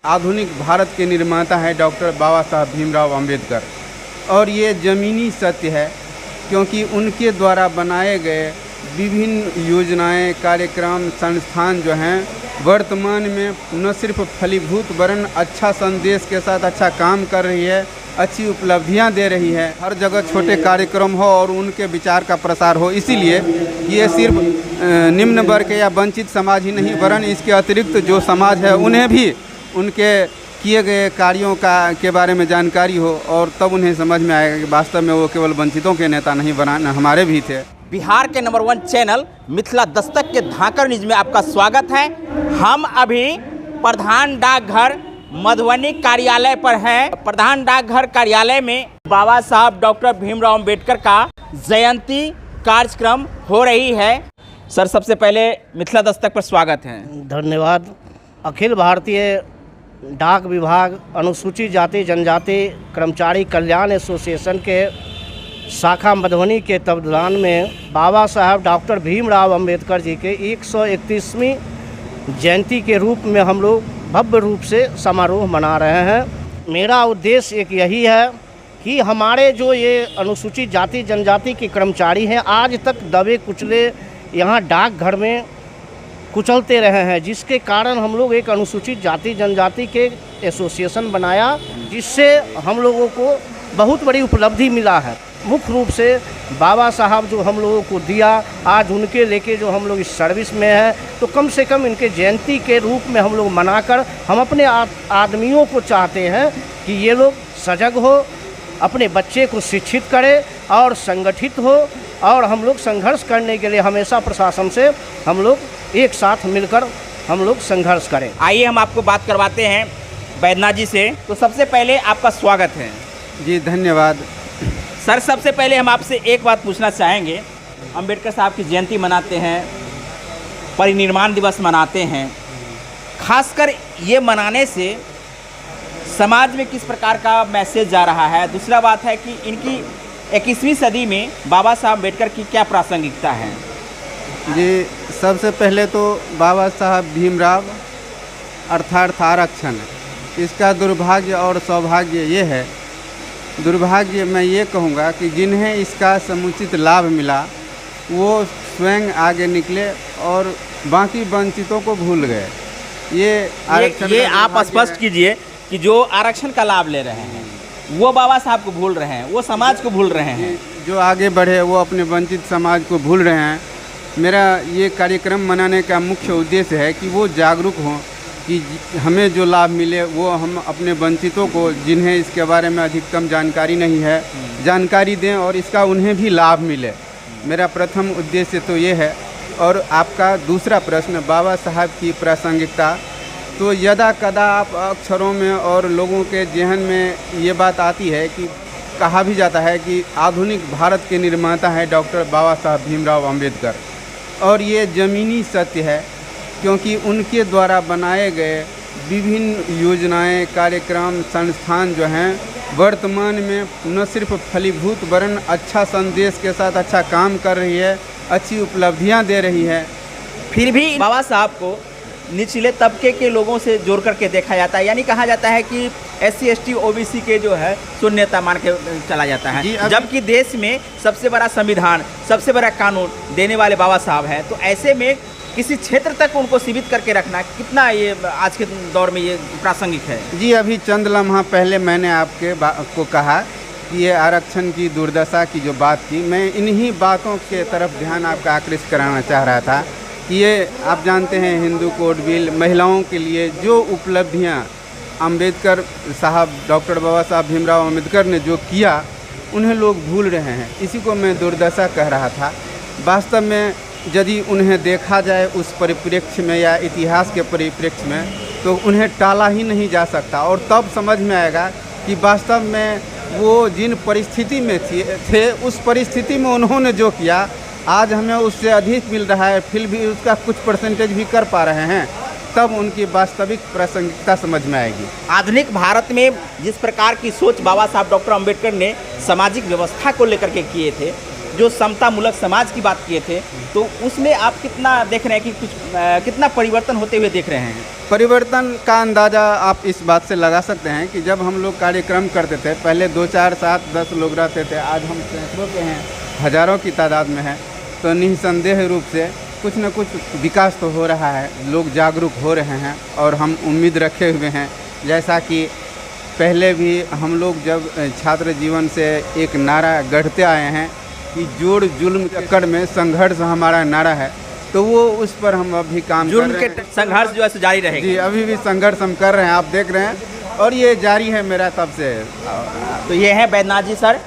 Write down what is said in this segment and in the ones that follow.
आधुनिक भारत के निर्माता हैं डॉक्टर बाबा साहब भीमराव अंबेडकर। और ये ज़मीनी सत्य है क्योंकि उनके द्वारा बनाए गए विभिन्न योजनाएं, कार्यक्रम, संस्थान जो हैं वर्तमान में न सिर्फ फलीभूत वरन अच्छा संदेश के साथ अच्छा काम कर रही है, अच्छी उपलब्धियां दे रही है। हर जगह छोटे कार्यक्रम हो और उनके विचार का प्रसार हो। इसीलिए ये सिर्फ निम्न वर्ग या वंचित समाज ही नहीं वरन इसके अतिरिक्त जो समाज है उन्हें भी उनके किए गए कार्यों के बारे में जानकारी हो और तब उन्हें समझ में आएगा कि वास्तव में वो केवल वंचितों के नेता नहीं बना हमारे भी थे। बिहार के नंबर 1 चैनल मिथिला दस्तक के धाकड़ न्यूज में आपका स्वागत है। हम अभी प्रधान डाकघर मधुबनी कार्यालय पर हैं। प्रधान डाकघर कार्यालय में बाबा साहब डॉक्टर भीमराव अंबेडकर का जयंती कार्यक्रम हो रही है। सर, सबसे पहले मिथिला दस्तक पर स्वागत है। धन्यवाद। अखिल भारतीय डाक विभाग अनुसूचित जाति जनजाति कर्मचारी कल्याण एसोसिएशन के शाखा मधुबनी के तत्वाधान में बाबा साहब डॉक्टर भीमराव अंबेडकर जी के 131वीं जयंती के रूप में हम लोग भव्य रूप से समारोह मना रहे हैं। मेरा उद्देश्य एक यही है कि हमारे जो ये अनुसूचित जाति जनजाति के कर्मचारी हैं आज तक दबे कुचले यहाँ डाकघर में कुचलते रहे हैं, जिसके कारण हम लोग एक अनुसूचित जाति जनजाति के एसोसिएशन बनाया, जिससे हम लोगों को बहुत बड़ी उपलब्धि मिला है। मुख्य रूप से बाबा साहब जो हम लोगों को दिया, आज उनके लेके जो हम लोग इस सर्विस में हैं, तो कम से कम इनके जयंती के रूप में हम लोग मनाकर हम अपने आदमियों को चाहते हैं कि ये लोग सजग हो, अपने बच्चे को शिक्षित करें और संगठित हो और हम लोग संघर्ष करने के लिए हमेशा प्रशासन से हम लोग एक साथ मिलकर हम लोग संघर्ष करें। आइए हम आपको बात करवाते हैं वैद्यनाथ जी से। तो सबसे पहले आपका स्वागत है। जी धन्यवाद। सर, सबसे पहले हम आपसे एक बात पूछना चाहेंगे। अंबेडकर साहब की जयंती मनाते हैं, परिनिर्वाण दिवस मनाते हैं, खासकर ये मनाने से समाज में किस प्रकार का मैसेज जा रहा है? दूसरा बात है कि इनकी 21वीं सदी में बाबा साहब अंबेडकर की क्या प्रासंगिकता है? जी, सबसे पहले तो बाबा साहब भीमराव अर्थात आरक्षण, इसका दुर्भाग्य और सौभाग्य ये है। दुर्भाग्य मैं ये कहूँगा कि जिन्हें इसका समुचित लाभ मिला वो स्वयं आगे निकले और बाकी वंचितों को भूल गए। ये आप स्पष्ट कीजिए कि जो आरक्षण का लाभ ले रहे हैं वो बाबा साहब को भूल रहे हैं, वो समाज को भूल रहे हैं। जो आगे बढ़े वो अपने वंचित समाज को भूल रहे हैं। मेरा ये कार्यक्रम मनाने का मुख्य उद्देश्य है कि वो जागरूक हों कि हमें जो लाभ मिले वो हम अपने वंचितों को, जिन्हें इसके बारे में अधिकतम जानकारी नहीं है, जानकारी दें और इसका उन्हें भी लाभ मिले। मेरा प्रथम उद्देश्य तो ये है। और आपका दूसरा प्रश्न, बाबा साहब की प्रासंगिकता, तो यदा कदा आप अक्षरों में और लोगों के जहन में ये बात आती है कि कहा भी जाता है कि आधुनिक भारत के निर्माता हैं डॉक्टर बाबा साहब भीमराव अंबेडकर। और ये ज़मीनी सत्य है क्योंकि उनके द्वारा बनाए गए विभिन्न योजनाएं, कार्यक्रम, संस्थान जो हैं वर्तमान में न सिर्फ फलीभूत वरन अच्छा संदेश के साथ अच्छा काम कर रही है, अच्छी उपलब्धियां दे रही है। फिर भी बाबा साहब को निचले तबके के लोगों से जोड़ करके देखा जाता है, यानी कहा जाता है कि SC ST OBC के जो है शून्यता मान के चला जाता है, जबकि देश में सबसे बड़ा संविधान, सबसे बड़ा कानून देने वाले बाबा साहब हैं। तो ऐसे में किसी क्षेत्र तक उनको सीमित करके रखना कितना ये आज के दौर में ये प्रासंगिक है? जी, अभी चंद लम्हा पहले मैंने आपको कहा कि ये आरक्षण की दुर्दशा की जो बात की, मैं इन्हीं बातों के तरफ ध्यान आपका आकृष्ट कराना चाह रहा था कि ये आप जानते हैं हिंदू कोड बिल, महिलाओं के लिए जो उपलब्धियां अंबेडकर साहब, डॉक्टर बाबा साहब भीमराव अंबेडकर ने जो किया, उन्हें लोग भूल रहे हैं। इसी को मैं दुर्दशा कह रहा था। वास्तव में यदि उन्हें देखा जाए उस परिप्रेक्ष्य में या इतिहास के परिप्रेक्ष्य में, तो उन्हें टाला ही नहीं जा सकता। और तब समझ में आएगा कि वास्तव में वो जिन परिस्थिति में थे उस परिस्थिति में उन्होंने जो किया आज हमें उससे अधिक मिल रहा है, फिर भी उसका कुछ परसेंटेज भी कर पा रहे हैं, तब उनकी वास्तविक प्रासंगिकता समझ में आएगी। आधुनिक भारत में जिस प्रकार की सोच बाबा साहब डॉक्टर अंबेडकर ने सामाजिक व्यवस्था को लेकर के किए थे, जो समतामूलक समाज की बात किए थे, तो उसमें आप कितना देख रहे हैं कि कितना परिवर्तन होते हुए देख रहे हैं? परिवर्तन का अंदाज़ा आप इस बात से लगा सकते हैं कि जब हम लोग कार्यक्रम करते थे, पहले 2, 4, 7, 10 लोग रहते थे, आज हम सैकड़ों के हैं, हज़ारों की तादाद में हैं। तो निस्संदेह रूप से कुछ न कुछ विकास तो हो रहा है, लोग जागरूक हो रहे हैं और हम उम्मीद रखे हुए हैं। जैसा कि पहले भी हम लोग जब छात्र जीवन से एक नारा गढ़ते आए हैं कि जोड़ जुल्म चक्कर में संघर्ष हमारा नारा है, तो वो उस पर हम अभी काम कर रहे हैं। संघर्ष जो है जारी रहेगा। जी, अभी भी संघर्ष हम कर रहे हैं, आप देख रहे हैं, और ये जारी है मेरा तब से। तो ये है बैद्यनाथ जी सर।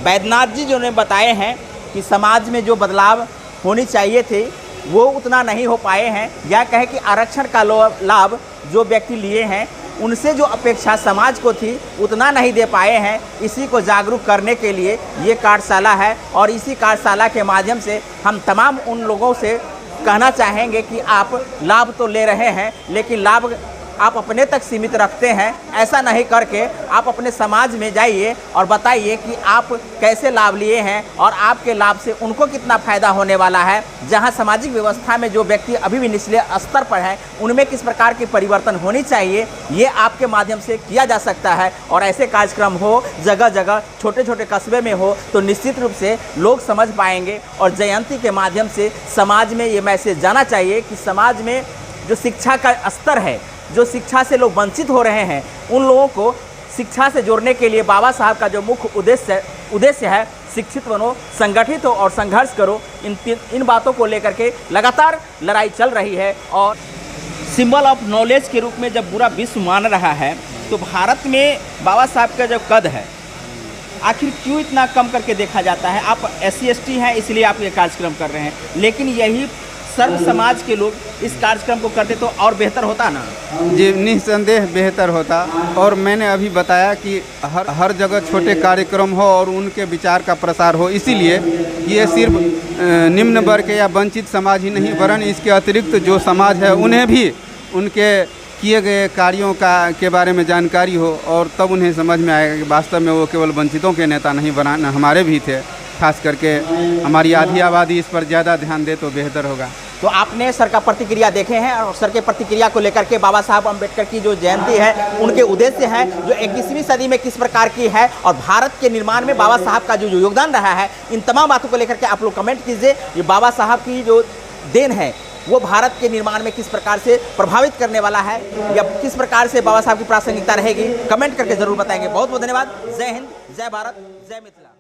बैद्यनाथ जी जो ने बताए हैं कि समाज में जो बदलाव होनी चाहिए थे वो उतना नहीं हो पाए हैं, या कहे कि आरक्षण का लाभ जो व्यक्ति लिए हैं उनसे जो अपेक्षा समाज को थी उतना नहीं दे पाए हैं। इसी को जागरूक करने के लिए ये कार्यशाला है, और इसी कार्यशाला के माध्यम से हम तमाम उन लोगों से कहना चाहेंगे कि आप लाभ तो ले रहे हैं, लेकिन लाभ आप अपने तक सीमित रखते हैं। ऐसा नहीं करके आप अपने समाज में जाइए और बताइए कि आप कैसे लाभ लिए हैं और आपके लाभ से उनको कितना फ़ायदा होने वाला है। जहां सामाजिक व्यवस्था में जो व्यक्ति अभी भी निचले स्तर पर हैं उनमें किस प्रकार की परिवर्तन होनी चाहिए, ये आपके माध्यम से किया जा सकता है। और ऐसे कार्यक्रम हो जगह जगह, छोटे छोटे कस्बे में हो, तो निश्चित रूप से लोग समझ पाएंगे। और जयंती के माध्यम से समाज में ये मैसेज जाना चाहिए कि समाज में जो शिक्षा का स्तर है, जो शिक्षा से लोग वंचित हो रहे हैं, उन लोगों को शिक्षा से जोड़ने के लिए बाबा साहब का जो मुख्य उद्देश्य है, शिक्षित बनो, संगठित हो और संघर्ष करो। इन बातों को लेकर के लगातार लड़ाई चल रही है। और सिंबल ऑफ नॉलेज के रूप में जब पूरा विश्व मान रहा है, तो भारत में बाबा साहब का जो कद है आखिर क्यों इतना कम करके देखा जाता है? आप SC ST हैं इसलिए आप ये कार्यक्रम कर रहे हैं, लेकिन यही सर्व समाज के लोग इस कार्यक्रम को करते तो और बेहतर होता ना? जी, निस्संदेह बेहतर होता। और मैंने अभी बताया कि हर जगह छोटे कार्यक्रम हो और उनके विचार का प्रसार हो, इसीलिए ये सिर्फ निम्न वर्ग या वंचित समाज ही नहीं, वरन इसके अतिरिक्त जो समाज है उन्हें भी उनके किए गए कार्यों के बारे में जानकारी हो, और तब उन्हें समझ में आएगा कि वास्तव में वो केवल वंचितों के नेता नहीं बनाना, हमारे भी थे। खास करके हमारी आधी आबादी इस पर ज़्यादा ध्यान दे तो बेहतर होगा। तो आपने सर का प्रतिक्रिया देखे हैं, और सर के प्रतिक्रिया को लेकर के बाबा साहब अम्बेडकर की जो जयंती है, उनके उद्देश्य है जो 21वीं सदी में किस प्रकार की है और भारत के निर्माण में बाबा साहब का जो योगदान रहा है, इन तमाम बातों को लेकर के आप लोग कमेंट कीजिए। ये बाबा साहब की जो देन है वो भारत के निर्माण में किस प्रकार से प्रभावित करने वाला है, या किस प्रकार से बाबा साहब की प्रासंगिकता रहेगी, कमेंट करके जरूर बताएंगे। बहुत बहुत धन्यवाद। जय हिंद, जय भारत, जय मिथिला।